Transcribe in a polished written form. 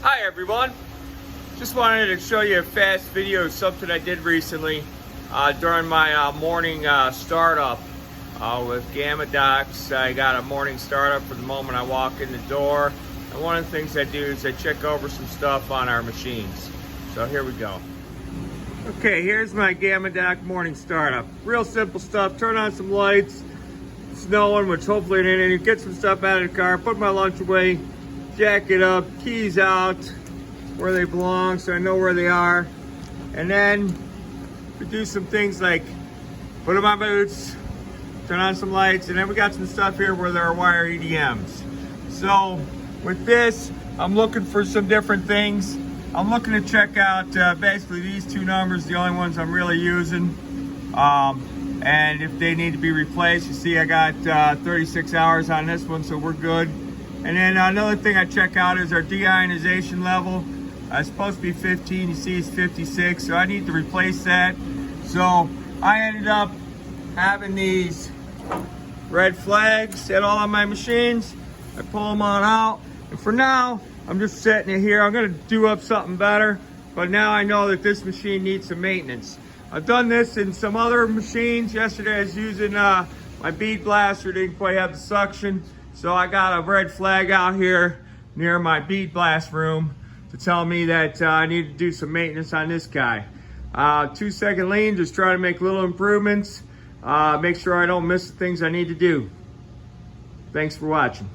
Hi everyone, just wanted to show you a fast video of something I did recently during my morning startup with Gamma Docs. I got a morning startup for the moment I walk in the door, and one of the things I do is I check over some stuff on our machines. So here we go. Okay, here's my Gamma Doc morning startup. Real simple stuff. Turn on some lights, snowing, which hopefully it ain't any. Get some stuff out of the car, put my lunch away, jack it up, keys out where they belong so I know where they are. And then we do some things like put on my boots, turn on some lights, and then we got some stuff here where there are wire EDMs. So with this, I'm looking for some different things. I'm looking to check out basically these two numbers, the only ones I'm really using. And if they need to be replaced, you see I got 36 hours on this one, so we're good. And then another thing I check out is our deionization level. It's supposed to be 15, you see it's 56, so I need to replace that. So I ended up having these red flags at all of my machines. I pull them on out, and for now, I'm just setting it here. I'm gonna do up something better, but now I know that this machine needs some maintenance. I've done this in some other machines. Yesterday I was using my bead blaster, didn't quite have the suction. So I got a red flag out here near my bead blast room to tell me that I need to do some maintenance on this guy. 2-second lean, just try to make little improvements. Make sure I don't miss the things I need to do. Thanks for watching.